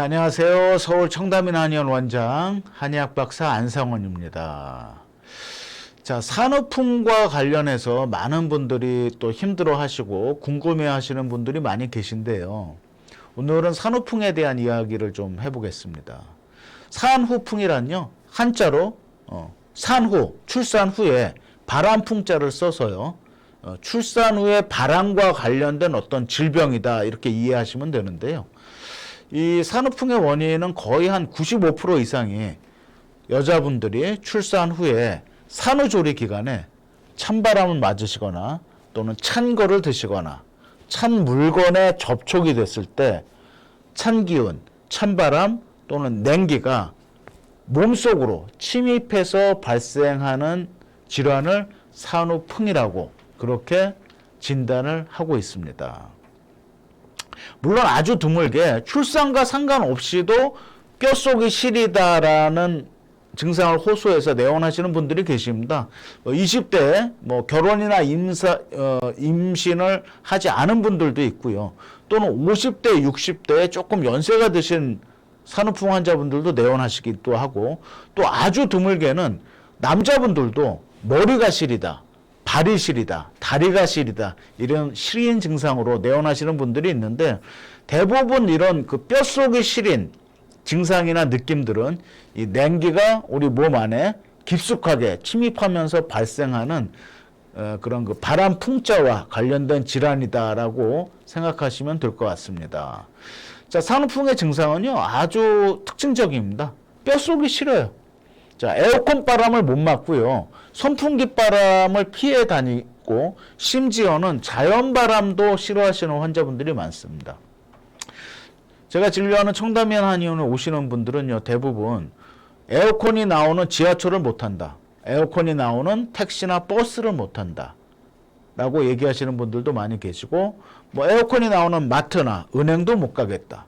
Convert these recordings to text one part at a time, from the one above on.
안녕하세요. 서울 청담인 한의원 원장 한의학 박사 안상원입니다. 자, 산후풍과 관련해서 많은 분들이 또 힘들어 하시고 궁금해 하시는 분들이 많이 계신데요. 오늘은 산후풍에 대한 이야기를 좀 해보겠습니다. 산후풍이란요, 한자로 산후, 출산 후에 바람풍자를 써서요, 출산 후에 바람과 관련된 어떤 질병이다 이렇게 이해하시면 되는데요. 이 산후풍의 원인은 거의 한 95% 이상이 여자분들이 출산 후에 산후조리 기간에 찬바람을 맞으시거나 또는 찬 거를 드시거나 찬 물건에 접촉이 됐을 때 찬 기운, 찬바람 또는 냉기가 몸속으로 침입해서 발생하는 질환을 산후풍이라고 그렇게 진단을 하고 있습니다. 물론 아주 드물게 출산과 상관없이도 뼛속이 시리다라는 증상을 호소해서 내원하시는 분들이 계십니다. 20대에 결혼이나 임신을 하지 않은 분들도 있고요. 또는 50대, 60대에 조금 연세가 드신 산후풍 환자분들도 내원하시기도 하고, 또 아주 드물게는 남자분들도 머리가 시리다, 발이 시리다, 다리가 시리다, 이런 시린 증상으로 내원하시는 분들이 있는데, 대부분 이런 그 뼛속이 시린 증상이나 느낌들은 이 냉기가 우리 몸 안에 깊숙하게 침입하면서 발생하는 그런 그 바람 풍자와 관련된 질환이다라고 생각하시면 될 것 같습니다. 자, 산후풍의 증상은요, 아주 특징적입니다. 뼛속이 시려요. 자, 에어컨 바람을 못 맞고요. 선풍기 바람을 피해 다니고, 심지어는 자연 바람도 싫어하시는 환자분들이 많습니다. 제가 진료하는 청담인 한의원에 오시는 분들은요, 대부분 에어컨이 나오는 지하철을 못 탄다, 에어컨이 나오는 택시나 버스를 못 탄다 라고 얘기하시는 분들도 많이 계시고, 에어컨이 나오는 마트나 은행도 못 가겠다.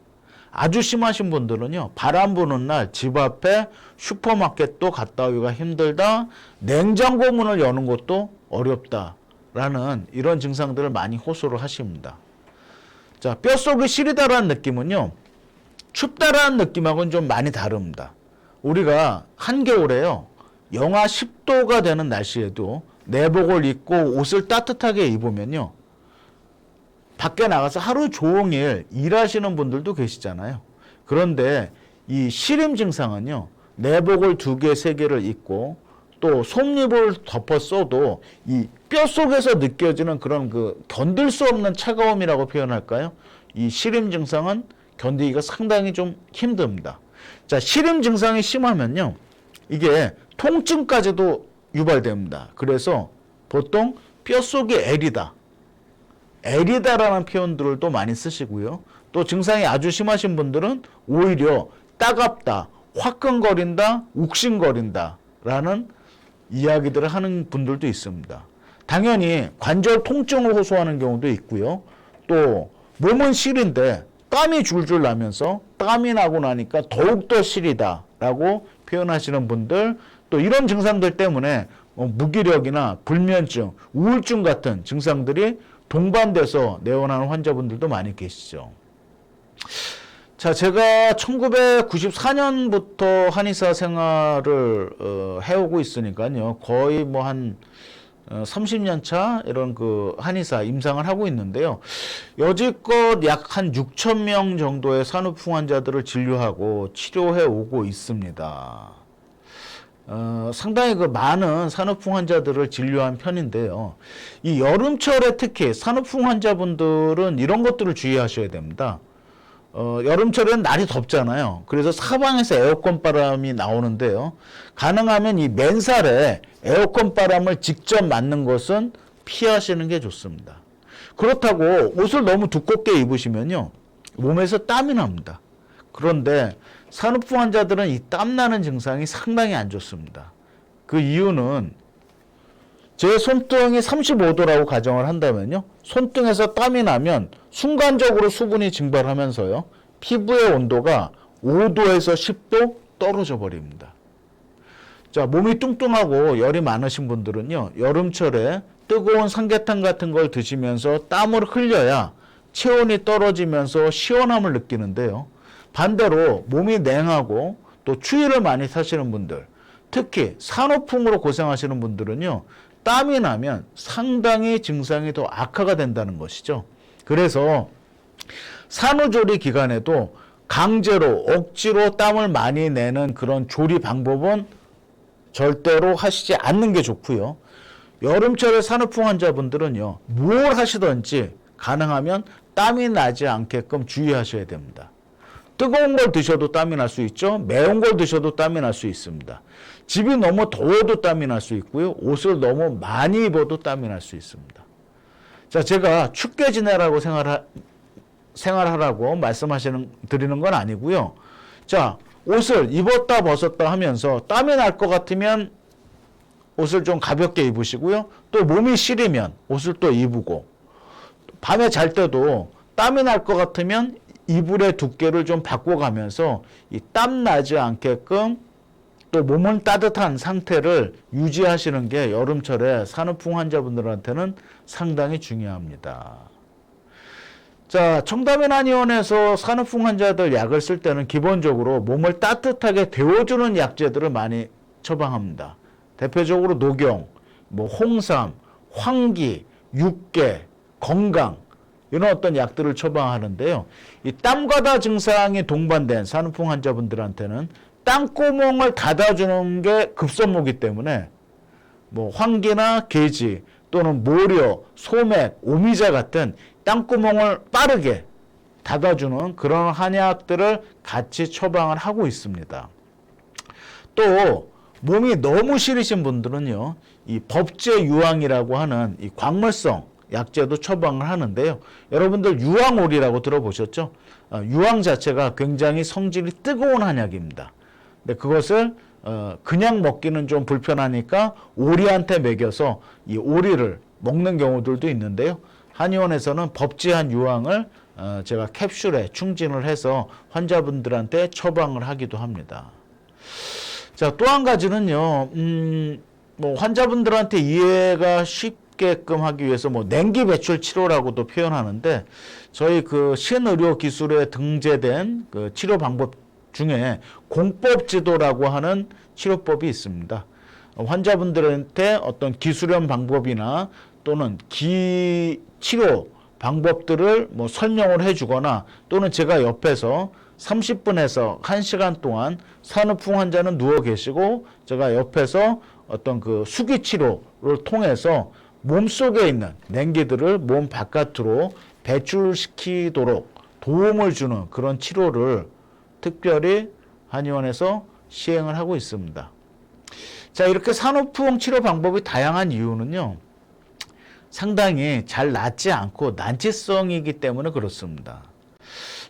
아주 심하신 분들은요, 바람 부는 날 집 앞에 슈퍼마켓도 갔다 오기가 힘들다, 냉장고 문을 여는 것도 어렵다라는 이런 증상들을 많이 호소를 하십니다. 자, 뼛속이 시리다라는 느낌은요, 춥다라는 느낌하고는 좀 많이 다릅니다. 우리가 한겨울에요, 영하 10도가 되는 날씨에도 내복을 입고 옷을 따뜻하게 입으면요, 밖에 나가서 하루 종일 일하시는 분들도 계시잖아요. 그런데 이 시림 증상은요, 내복을 2개, 3개를 입고 또 솜잎을 덮어 써도 이 뼛속에서 느껴지는 그런 그 견딜 수 없는 차가움이라고 표현할까요? 이 시림 증상은 견디기가 상당히 좀 힘듭니다. 자, 시림 증상이 심하면요, 이게 통증까지도 유발됩니다. 그래서 보통 뼛속이 애리다, 애리다라는 표현들도 많이 쓰시고요. 또 증상이 아주 심하신 분들은 오히려 따갑다, 화끈거린다, 욱신거린다 라는 이야기들을 하는 분들도 있습니다. 당연히 관절 통증을 호소하는 경우도 있고요. 또 몸은 시린데 땀이 줄줄 나면서 땀이 나고 나니까 더욱더 시리다라고 표현하시는 분들, 또 이런 증상들 때문에 무기력이나 불면증, 우울증 같은 증상들이 동반돼서 내원하는 환자분들도 많이 계시죠. 자, 제가 1994년부터 한의사 생활을 해오고 있으니까요, 거의 한 30년 차 이런 그 한의사 임상을 하고 있는데요. 여지껏 약 한 6천 명 정도의 산후풍 환자들을 진료하고 치료해 오고 있습니다. 상당히 그 많은 산후풍 환자들을 진료한 편인데요. 이 여름철에 특히 산후풍 환자분들은 이런 것들을 주의하셔야 됩니다. 여름철에는 날이 덥잖아요. 그래서 사방에서 에어컨 바람이 나오는데요, 가능하면 이 맨살에 에어컨 바람을 직접 맞는 것은 피하시는 게 좋습니다. 그렇다고 옷을 너무 두껍게 입으시면요, 몸에서 땀이 납니다. 그런데 산후풍 환자들은 이 땀나는 증상이 상당히 안 좋습니다. 그 이유는 제 손등이 35도라고 가정을 한다면요, 손등에서 땀이 나면 순간적으로 수분이 증발하면서요, 피부의 온도가 5도에서 10도 떨어져 버립니다. 자, 몸이 뚱뚱하고 열이 많으신 분들은요, 여름철에 뜨거운 삼계탕 같은 걸 드시면서 땀을 흘려야 체온이 떨어지면서 시원함을 느끼는데요, 반대로 몸이 냉하고 또 추위를 많이 타시는 분들, 특히 산후풍으로 고생하시는 분들은요, 땀이 나면 상당히 증상이 더 악화가 된다는 것이죠. 그래서 산후조리 기간에도 강제로 억지로 땀을 많이 내는 그런 조리 방법은 절대로 하시지 않는 게 좋고요. 여름철에 산후풍 환자분들은요, 뭘 하시든지 가능하면 땀이 나지 않게끔 주의하셔야 됩니다. 뜨거운 걸 드셔도 땀이 날 수 있죠. 매운 걸 드셔도 땀이 날 수 있습니다. 집이 너무 더워도 땀이 날 수 있고요. 옷을 너무 많이 입어도 땀이 날 수 있습니다. 자, 제가 춥게 지내라고 생활하라고 드리는 건 아니고요. 자, 옷을 입었다 벗었다 하면서 땀이 날 것 같으면 옷을 좀 가볍게 입으시고요. 또 몸이 시리면 옷을 또 입고, 밤에 잘 때도 땀이 날 것 같으면 이불의 두께를 좀 바꿔가면서 이 땀 나지 않게끔 또 몸은 따뜻한 상태를 유지하시는 게 여름철에 산후풍 환자분들한테는 상당히 중요합니다. 자, 청담인 한의원에서 산후풍 환자들 약을 쓸 때는 기본적으로 몸을 따뜻하게 데워주는 약재들을 많이 처방합니다. 대표적으로 녹용, 홍삼, 황기, 육개, 건강, 이런 어떤 약들을 처방하는데요. 이 땀과다 증상이 동반된 산후풍 환자분들한테는 땀구멍을 닫아주는 게 급선무기 때문에 황기나 계지 또는 모려, 소맥, 오미자 같은 땀구멍을 빠르게 닫아주는 그런 한약들을 같이 처방을 하고 있습니다. 또 몸이 너무 시리신 분들은요, 이 법제 유황이라고 하는 이 광물성 약재도 처방을 하는데요. 여러분들 유황오리라고 들어보셨죠? 유황 자체가 굉장히 성질이 뜨거운 한약입니다. 근데 그것을 그냥 먹기는 좀 불편하니까 오리한테 먹여서 이 오리를 먹는 경우들도 있는데요. 한의원에서는 법제한 유황을 제가 캡슐에 충진을 해서 환자분들한테 처방을 하기도 합니다. 자, 또 한 가지는요, 환자분들한테 이해가 쉽게끔 하기 위해서 냉기 배출 치료라고도 표현하는데, 저희 그 신의료 기술에 등재된 그 치료 방법 중에 공법지도라고 하는 치료법이 있습니다. 환자분들한테 어떤 기술형 방법이나 또는 치료 방법들을 설명을 해주거나, 또는 제가 옆에서 30분에서 1시간 동안 산후풍 환자는 누워 계시고 제가 옆에서 어떤 그 수기 치료를 통해서 몸속에 있는 냉기들을 몸 바깥으로 배출시키도록 도움을 주는 그런 치료를 특별히 한의원에서 시행을 하고 있습니다. 자, 이렇게 산후풍 치료 방법이 다양한 이유는요, 상당히 잘 낫지 않고 난치성이기 때문에 그렇습니다.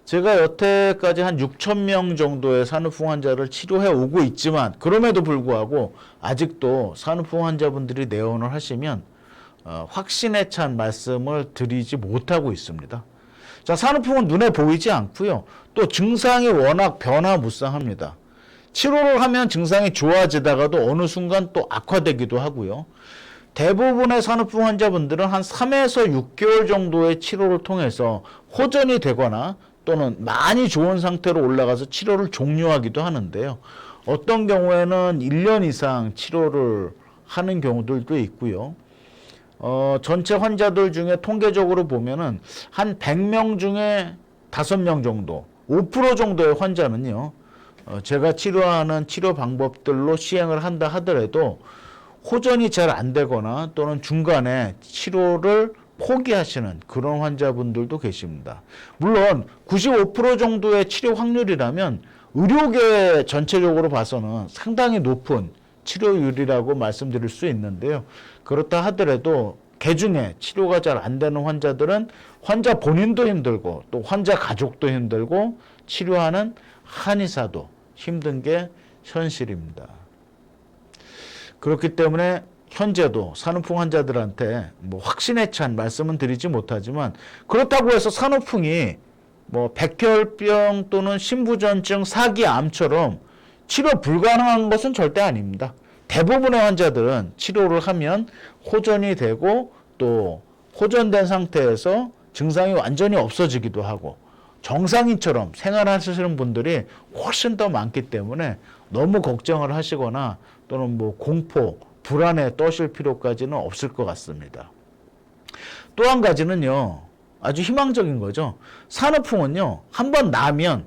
제가 여태까지 한 6,000명 정도의 산후풍 환자를 치료해 오고 있지만, 그럼에도 불구하고 아직도 산후풍 환자분들이 내원을 하시면 확신에 찬 말씀을 드리지 못하고 있습니다. 자, 산후풍은 눈에 보이지 않고요. 또 증상이 워낙 변화무쌍합니다. 치료를 하면 증상이 좋아지다가도 어느 순간 또 악화되기도 하고요. 대부분의 산후풍 환자분들은 한 3에서 6개월 정도의 치료를 통해서 호전이 되거나 또는 많이 좋은 상태로 올라가서 치료를 종료하기도 하는데요. 어떤 경우에는 1년 이상 치료를 하는 경우들도 있고요. 전체 환자들 중에 통계적으로 보면은 한 100명 중에 5명 정도, 5% 정도의 환자는요, 제가 치료하는 치료 방법들로 시행을 한다 하더라도 호전이 잘 안 되거나 또는 중간에 치료를 포기하시는 그런 환자분들도 계십니다. 물론 95% 정도의 치료 확률이라면 의료계 전체적으로 봐서는 상당히 높은 치료율이라고 말씀드릴 수 있는데요. 그렇다 하더라도 개중에 치료가 잘 안 되는 환자들은 환자 본인도 힘들고 또 환자 가족도 힘들고 치료하는 한의사도 힘든 게 현실입니다. 그렇기 때문에 현재도 산후풍 환자들한테 확신에 찬 말씀은 드리지 못하지만, 그렇다고 해서 산후풍이 백혈병 또는 신부전증, 사기, 암처럼 치료 불가능한 것은 절대 아닙니다. 대부분의 환자들은 치료를 하면 호전이 되고 또 호전된 상태에서 증상이 완전히 없어지기도 하고, 정상인처럼 생활하시는 분들이 훨씬 더 많기 때문에 너무 걱정을 하시거나 또는 뭐 공포, 불안에 떠실 필요까지는 없을 것 같습니다. 또 한 가지는요, 아주 희망적인 거죠. 산후풍은요, 한번 나면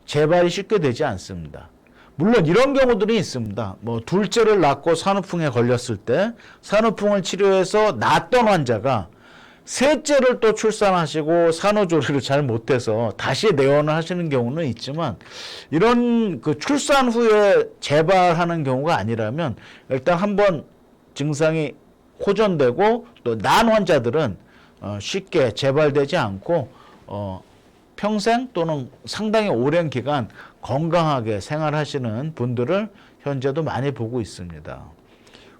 재발이 쉽게 되지 않습니다. 물론 이런 경우들이 있습니다. 뭐 둘째를 낳고 산후풍에 걸렸을 때 산후풍을 치료해서 낫던 환자가 셋째를 또 출산하시고 산후조리를 잘 못해서 다시 내원을 하시는 경우는 있지만, 이런 그 출산 후에 재발하는 경우가 아니라면 일단 한번 증상이 호전되고 또 난 환자들은 쉽게 재발되지 않고 평생 또는 상당히 오랜 기간 건강하게 생활하시는 분들을 현재도 많이 보고 있습니다.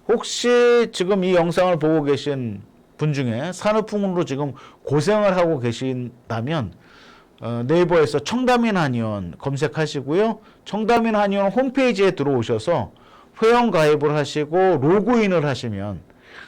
혹시 지금 이 영상을 보고 계신 분 중에 산후풍으로 지금 고생을 하고 계신다면 네이버에서 청담인 한의원 검색하시고요. 청담인 한의원 홈페이지에 들어오셔서 회원 가입을 하시고 로그인을 하시면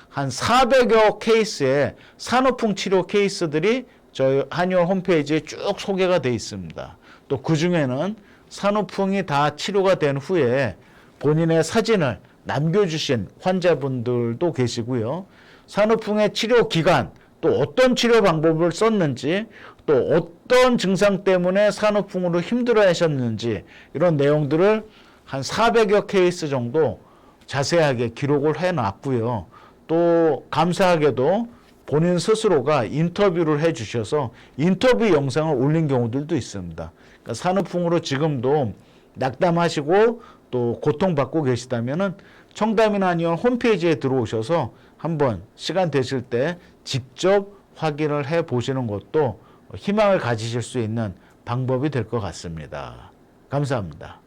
한 400여 케이스의 산후풍 치료 케이스들이 저희 한의원 홈페이지에 쭉 소개가 되어 있습니다. 또 그 중에는 산후풍이 다 치료가 된 후에 본인의 사진을 남겨주신 환자분들도 계시고요. 산후풍의 치료 기간, 또 어떤 치료 방법을 썼는지, 또 어떤 증상 때문에 산후풍으로 힘들어 하셨는지, 이런 내용들을 한 400여 케이스 정도 자세하게 기록을 해놨고요. 또 감사하게도 본인 스스로가 인터뷰를 해주셔서 인터뷰 영상을 올린 경우들도 있습니다. 그러니까 산후풍으로 지금도 낙담하시고 또 고통받고 계시다면은 청담인 한의원 홈페이지에 들어오셔서 한번 시간 되실 때 직접 확인을 해 보시는 것도 희망을 가지실 수 있는 방법이 될 것 같습니다. 감사합니다.